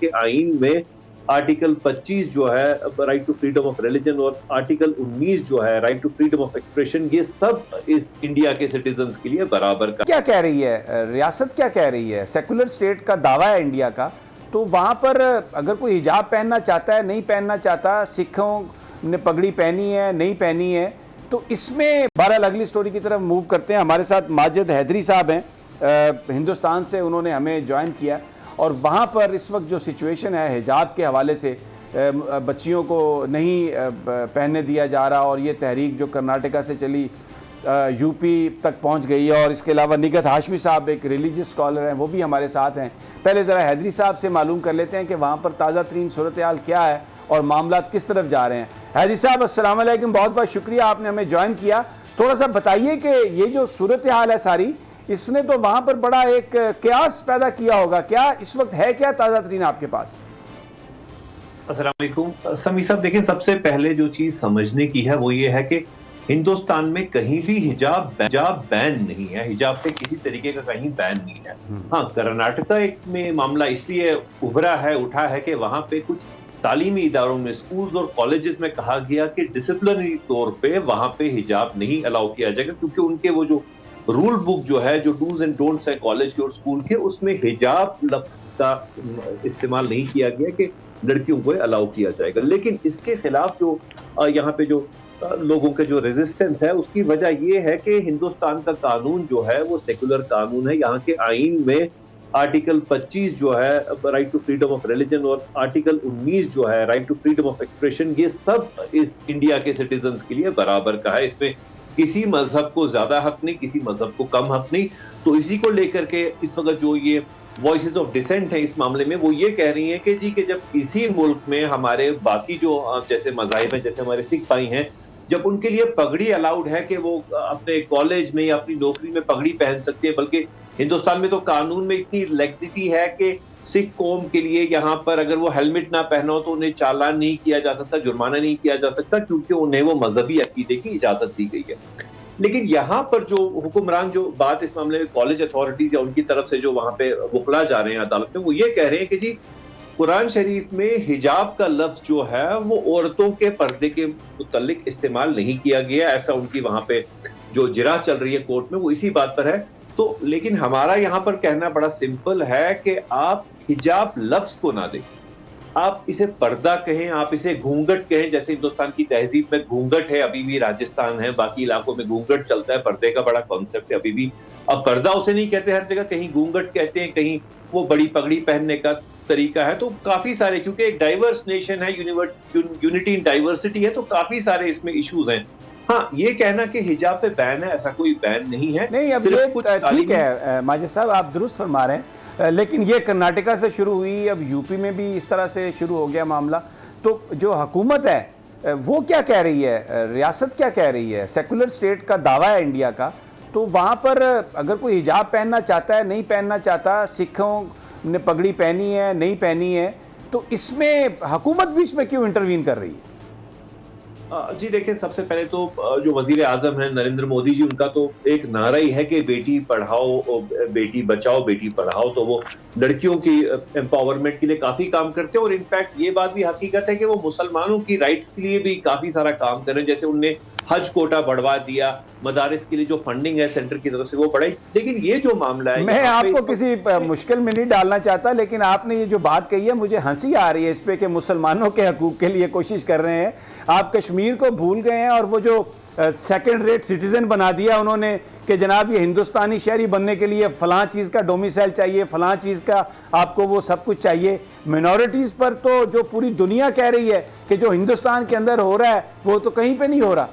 के आइन में आर्टिकल 25 जो है right to freedom of religion और आर्टिकल 19 जो है right to freedom of expression, ये सब इस इंडिया के सिटीजन्स के लिए बराबर का। क्या कह रही है रियासत, क्या कह रही है? सेकुलर स्टेट का दावा है इंडिया का, तो वहाँ पर अगर कोई हिजाब पहनना चाहता है, नहीं पहनना चाहता, सिखों ने पगड़ी पहनी है, नहीं पहनी है, तो इसमें बहरहाल अगली स्टोरी की तरफ मूव करते हैं। हमारे साथ माजिद हैदरी साहब हैं, हिंदुस्तान से उन्होंने हमें ज्वाइन किया, और वहाँ पर इस वक्त जो सिचुएशन है हिजाब के हवाले से, बच्चियों को नहीं पहनने दिया जा रहा, और ये तहरीक जो कर्नाटका से चली यूपी तक पहुंच गई है। और इसके अलावा निगत हाशमी साहब एक रिलीजियस स्कॉलर हैं, वो भी हमारे साथ हैं। पहले ज़रा हैदरी साहब से मालूम कर लेते हैं कि वहाँ पर ताज़ा तरीन सूरत हाल क्या है और मामला किस तरफ जा रहे हैं। हैदरी साहब अस्सलाम वालेकुम, बहुत बहुत शुक्रिया आपने हमें ज्वाइन किया। थोड़ा सा बताइए कि ये जो सूरत हाल है सारी, इसने तो वहाँ पर बड़ा एक क्यास पैदा किया होगा, क्या इस वक्त है क्या ताज़ा तरीन आपके पास? अस्सलाम वालेकुम समी साहब, देखिए सबसे पहले जो चीज समझने की है वो ये है कि हिंदुस्तान में कहीं भी हिजाब बैन नहीं है, हिजाब पे किसी तरीके का कहीं बैन नहीं है। हाँ, कर्नाटका में मामला इसलिए उभरा है, उठा है कि वहां पे कुछ तालीमी इदारों में, स्कूल्स और कॉलेजेस में कहा गया कि डिसिप्लिनरी तौर पे वहां पे हिजाब नहीं अलाउ किया जाएगा, क्योंकि उनके वो जो रूल बुक जो है, जो डूज एंड डोंट्स है कॉलेज के और स्कूल के, उसमें हिजाब लफ्ज का इस्तेमाल नहीं किया गया कि लड़कियों को अलाउ किया जाएगा। लेकिन इसके खिलाफ जो यहाँ पे जो लोगों के जो रेजिस्टेंस है, उसकी वजह यह है कि हिंदुस्तान का कानून जो है वो सेकुलर कानून है। यहाँ के आइन में आर्टिकल 25 जो है right to freedom of religion और आर्टिकल 19 जो है right to freedom of expression, ये सब इस इंडिया के सिटीजन्स के लिए बराबर का है। इसमें किसी मजहब को ज्यादा हक नहीं, किसी मजहब को कम हक नहीं। तो इसी को लेकर के इस वक्त जो ये वॉइसेस ऑफ डिसेंट है इस मामले में, वो ये कह रही हैं कि जी, कि जब किसी मुल्क में हमारे बाकी जो जैसे मज़ाहिब हैं, जैसे हमारे सिख भाई हैं, जब उनके लिए पगड़ी अलाउड है कि वो अपने कॉलेज में या अपनी नौकरी में पगड़ी पहन सकते हैं, बल्कि हिंदुस्तान में तो कानून में इतनी लेक्सिटी है कि सिख कौम के लिए यहाँ पर अगर वो हेलमेट ना पहना हो तो उन्हें चालान नहीं किया जा सकता, जुर्माना नहीं किया जा सकता, क्योंकि उन्हें वो मजहबी अकीदे की इजाजत दी गई है। लेकिन यहाँ पर जो हुक्मरान जो बात इस मामले में कॉलेज अथॉरिटीज या उनकी तरफ से जो वहां पे वकला जा रहे हैं अदालत में, वो ये कह रहे हैं कि जी, कुरान शरीफ में हिजाब का लफ्ज जो है वो औरतों के पर्दे के मुतल्लिक इस्तेमाल नहीं किया गया, ऐसा उनकी वहां पे जो जिरा चल रही है कोर्ट में वो इसी बात पर है। तो लेकिन हमारा यहाँ पर कहना बड़ा सिंपल है कि आप हिजाब लफ्ज को ना दें, आप इसे पर्दा कहें, आप इसे घूंघट कहें। जैसे हिंदुस्तान की तहजीब में घूंघट है, अभी भी राजस्थान है, बाकी इलाकों में घूंघट चलता है, पर्दे का बड़ा कॉन्सेप्ट है अभी भी। अब पर्दा उसे नहीं कहते हर जगह, कहीं घूंघट कहते हैं, कहीं वो बड़ी पगड़ी पहनने का तरीका है। तो काफी सारे, क्योंकि एक डाइवर्स नेशन है, यूनिटी इन डाइवर्सिटी है, तो काफी सारे इसमें इश्यूज हैं। हाँ, ये कहना कि हिजाब पे बैन है, ऐसा कोई बैन नहीं है। नहीं, अब ये कुछ ठीक है माजिद साहब, आप दुरुस्त फरमा रहे हैं, लेकिन ये कर्नाटका से शुरू हुई, अब यूपी में भी इस तरह से शुरू हो गया मामला। तो जो हुकूमत है वो क्या कह रही है, रियासत क्या कह रही है? सेकुलर स्टेट का दावा है इंडिया का, तो वहाँ पर अगर कोई हिजाब पहनना चाहता है, नहीं पहनना चाहता, सिखों ने पगड़ी पहनी है, नहीं पहनी है, तो इसमें हुकूमत भी इसमें क्यों इंटरवीन कर रही है? जी देखिए, सबसे पहले तो जो वजीर आजम है नरेंद्र मोदी जी, उनका तो एक नारा ही है कि बेटी पढ़ाओ, बेटी बचाओ, बेटी पढ़ाओ। तो वो लड़कियों की एम्पावरमेंट के लिए काफी काम करते हैं, और इनफैक्ट ये बात भी हकीकत है कि वो मुसलमानों की राइट्स के लिए भी काफी सारा काम कर रहे हैं। जैसे उनने हज कोटा बढ़वा दिया, मदारिस के लिए जो फंडिंग है सेंटर की तरफ से वो बढ़ाई। लेकिन ये जो मामला है, मैं आपको किसी मुश्किल में नहीं डालना चाहता, लेकिन आपने ये जो बात कही है मुझे हंसी आ रही है इस पे कि मुसलमानों के हकूक के लिए कोशिश कर रहे हैं। आप कश्मीर को भूल गए हैं, और वो जो सेकंड रेट सिटीजन बना दिया उन्होंने कि जनाब ये हिंदुस्तानी शहरी बनने के लिए फलां चीज़ का डोमिसाइल चाहिए, फलां चीज़ का आपको वो सब कुछ चाहिए। मिनॉरिटीज़ पर तो जो पूरी दुनिया कह रही है कि जो हिंदुस्तान के अंदर हो रहा है वो तो कहीं पे नहीं हो रहा।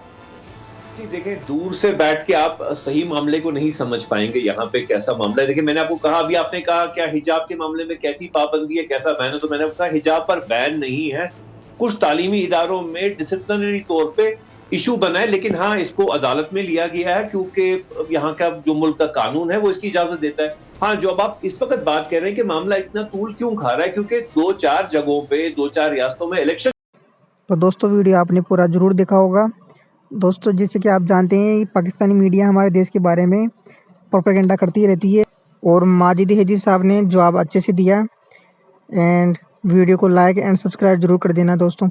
जी देखिए, दूर से बैठ के आप सही मामले को नहीं समझ पाएंगे यहाँ पे कैसा मामला है। देखिए, मैंने आपको कहा, अभी आपने कहा क्या हिजाब के मामले में कैसी पाबंदी है, कैसा बैन है, तो मैंने कहा हिजाब पर बैन नहीं है। कुछ तालीमी इदारों में डिसिप्लिनरी तौर पे इशू बना है, लेकिन हाँ, इसको अदालत में लिया गया है क्योंकि यहाँ का जो मुल्क का कानून है वो इसकी इजाजत देता है। हाँ, जो अब आप इस वक्त बात कर रहे हैं कि मामला इतना तूल क्यों खा रहा है, क्योंकि 2-4 जगहों पे, 2-4 रियासतों में इलेक्शन। तो दोस्तों, वीडियो आपने पूरा जरूर देखा होगा। दोस्तों, जैसे कि आप जानते हैं, पाकिस्तानी मीडिया हमारे देश के बारे में प्रोपेगेंडा करती रहती है, और माजिद हैदरी साहब ने जवाब अच्छे से दिया। एंड वीडियो को लाइक एंड सब्सक्राइब जरूर कर देना दोस्तों।